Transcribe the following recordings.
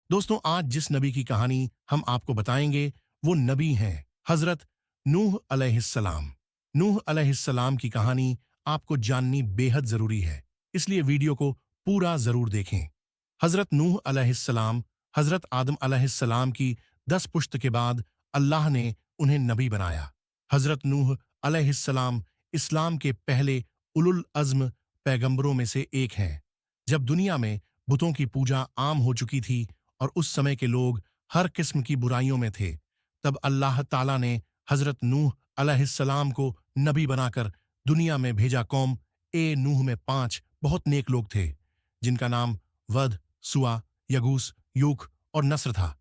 दोस्तों, आज जिस नबी की कहानी हम आपको बताएंगे वो नबी हैं हजरत नूह अलैहिस्सलाम। नूह अलैहिस्सलाम की कहानी आपको जाननी बेहद जरूरी है, इसलिए वीडियो को पूरा जरूर देखें। हजरत नूह अलैहिस्सलाम हजरत आदम अलैहिस्सलाम की 10 पुश्त के बाद अल्लाह ने उन्हें नबी बनाया। हजरत नूह अलैहिस्सलाम इस्लाम के पहले उलुल अज़्म पैगंबरों में से एक हैं। जब दुनिया में बुतों की पूजा आम हो चुकी थी और उस समय के लोग हर किस्म की बुराइयों में थे, तब अल्लाह ताला ने हजरत नूह अलैहिस्सलाम को नबी बनाकर दुनिया में भेजा। कौम ए नूह में 5 बहुत नेक लोग थे, जिनका नाम वद, सुआ, यगूस, यूख और नस्र था।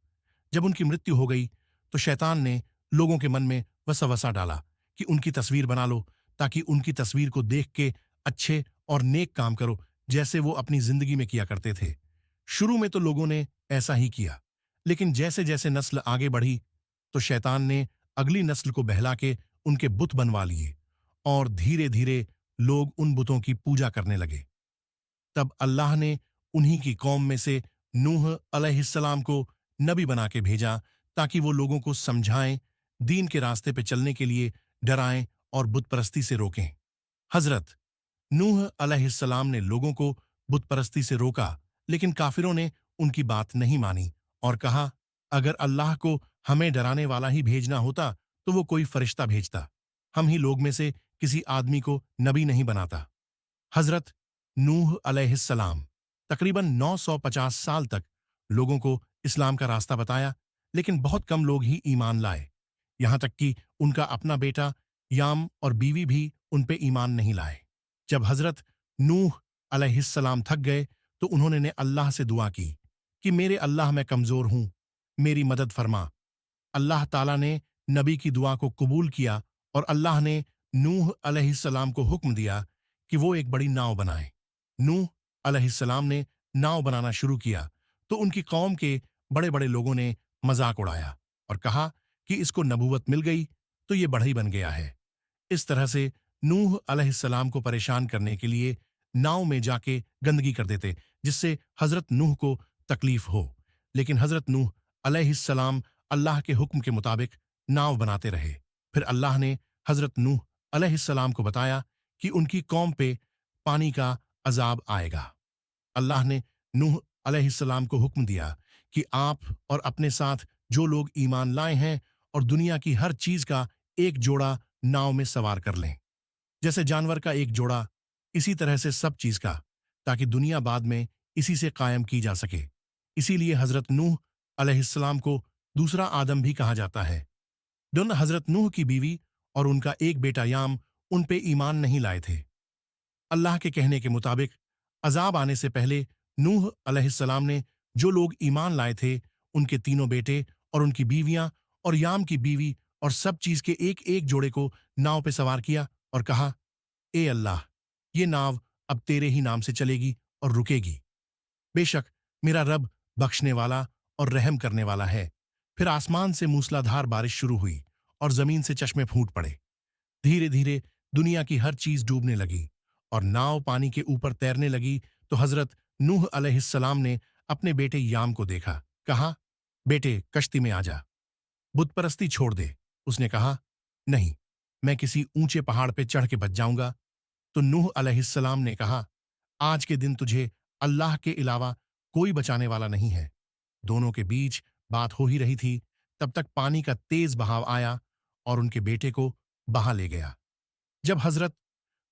जब उनकी मृत्यु हो गई तो शैतान ने लोगों के मन में वसवसा डाला कि उनकी तस्वीर बना लो, ताकि उनकी तस्वीर को देख के अच्छे और नेक काम करो, जैसे वो अपनी जिंदगी में किया करते थे। शुरू में तो लोगों ने ऐसा ही किया, लेकिन जैसे जैसे नस्ल आगे बढ़ी तो शैतान ने अगली नस्ल को बहला के उनके बुत बनवा लिए और धीरे धीरे लोग उन बुतों की पूजा करने लगे। तब अल्लाह ने उन्हीं की कौम में से नूह अलैहिस्सलाम को नबी बना के भेजा, ताकि वो लोगों को समझाएं, दीन के रास्ते पे चलने के लिए डराएं और बुत परस्ती से रोकें। हजरत नूह अलैहिस्सलाम ने लोगों को बुत परस्ती से रोका, लेकिन काफिरों ने उनकी बात नहीं मानी और कहा, अगर अल्लाह को हमें डराने वाला ही भेजना होता तो वो कोई फरिश्ता भेजता, हम ही लोग में से किसी आदमी को नबी नहीं बनाता। हजरत नूह अलैहिस्सलाम तकरीबन 950 साल तक लोगों को इस्लाम का रास्ता बताया, लेकिन बहुत कम लोग ही ईमान लाए। यहां तक कि उनका अपना बेटा याम और बीवी भी उन पे ईमान नहीं लाए। जब हजरत नूह अलैहिस्सलाम थक गए तो उन्होंने अल्लाह से दुआ की कि मेरे अल्लाह, मैं कमजोर हूं, मेरी मदद फरमा। अल्लाह ताला ने नबी की दुआ को कबूल किया और अल्लाह ने नूह अलैहिस्सलाम को हुक्म दिया कि वो एक बड़ी नाव बनाए। नूह अलैहिस्सलाम ने नाव बनाना शुरू किया तो उनकी कौम के बड़े बड़े लोगों ने मजाक उड़ाया और कहा कि इसको नबूवत मिल गई तो ये बढ़ई बन गया है। इस तरह से नूह अलैहिस्सलाम को परेशान करने के लिए नाव में जाके गंदगी कर देते, जिससे हजरत नूह को तकलीफ हो। लेकिन हजरत नूह अलैहिस्सलाम अल्लाह के हुक्म के मुताबिक नाव बनाते रहे। फिर अल्लाह ने हजरत नूह अलैहिस्सलाम को बताया कि उनकी कौम पे पानी का अजाब आएगा। अल्लाह ने नूह अलैहिस्सलाम को हुक्म दिया कि आप और अपने साथ जो लोग ईमान लाए हैं और दुनिया की हर चीज का एक जोड़ा नाव में सवार कर लें, जैसे जानवर का एक जोड़ा, इसी तरह से सब चीज का, ताकि दुनिया बाद में इसी से कायम की जा सके। इसीलिए हजरत नूह अलैहिस्सलाम को दूसरा आदम भी कहा जाता है। दोनों हजरत नूह की बीवी और उनका एक बेटा याम उन पे ईमान नहीं लाए थे। अल्लाह के कहने के मुताबिक अजाब आने से पहले नूह अलैहिस्सलाम ने जो लोग ईमान लाए थे, उनके तीनों बेटे और उनकी बीवियां और याम की बीवी और सब चीज के एक एक जोड़े को नाव पे सवार किया और कहा, ए अल्लाह, ये नाव अब तेरे ही नाम से चलेगी और रुकेगी। बेशक मेरा रब बख्शने वाला और रहम करने वाला है। फिर आसमान से मूसलाधार बारिश शुरू हुई और जमीन से चश्मे फूट पड़े। धीरे धीरे दुनिया की हर चीज डूबने लगी और नाव पानी के ऊपर तैरने लगी। तो हजरत नूह अलैहिस्सलाम ने अपने बेटे याम को देखा, कहा, बेटे कश्ती में आ जा, बुत परस्ती छोड़ दे। उसने कहा, नहीं, मैं किसी ऊंचे पहाड़ पे चढ़ के बच जाऊंगा। तो नूह अलैहिस्सलाम ने कहा, आज के दिन तुझे अल्लाह के अलावा कोई बचाने वाला नहीं है। दोनों के बीच बात हो ही रही थी, तब तक पानी का तेज बहाव आया और उनके बेटे को बहा ले गया। जब हजरत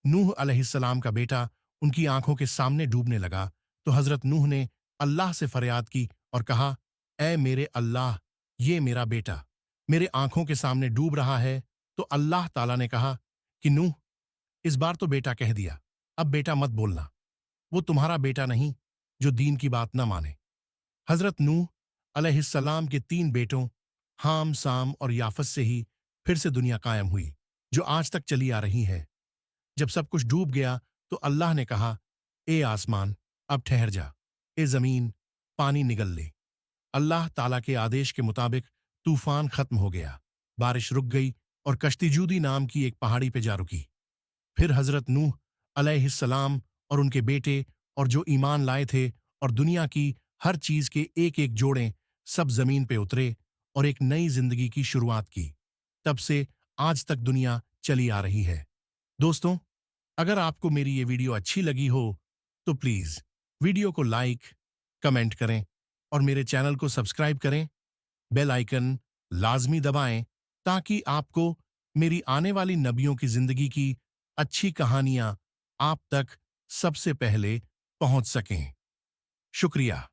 नूह अलैहिस्सलाम का बेटा उनकी आंखों के सामने डूबने लगा तो हजरत नूह ने अल्लाह से फरियाद की और कहा, ऐ मेरे अल्लाह, ये मेरा बेटा मेरे आंखों के सामने डूब रहा है। तो अल्लाह ताला ने कहा कि नूह, इस बार तो बेटा कह दिया, अब बेटा मत बोलना। वो तुम्हारा बेटा नहीं जो दीन की बात ना माने। हजरत नूह अलैहिस्सलाम के 3 बेटों हाम, साम और याफस से ही फिर से दुनिया कायम हुई, जो आज तक चली आ रही है। जब सब कुछ डूब गया तो अल्लाह ने कहा, ए आसमान, अब ठहर जा, ए जमीन, पानी निगल ले। अल्लाह ताला के आदेश के मुताबिक तूफान खत्म हो गया, बारिश रुक गई और कश्ती जूदी नाम की एक पहाड़ी पे जा रुकी। फिर हजरत नूह अलैहिस्सलाम और उनके बेटे और जो ईमान लाए थे और दुनिया की हर चीज के एक एक जोड़े सब जमीन पे उतरे और एक नई जिंदगी की शुरुआत की। तब से आज तक दुनिया चली आ रही है। दोस्तों, अगर आपको मेरी ये वीडियो अच्छी लगी हो तो प्लीज वीडियो को लाइक, कमेंट करें और मेरे चैनल को सब्सक्राइब करें। बेल आइकन लाजमी दबाएं ताकि आपको मेरी आने वाली नबियों की जिंदगी की अच्छी कहानियां आप तक सबसे पहले पहुंच सकें। शुक्रिया।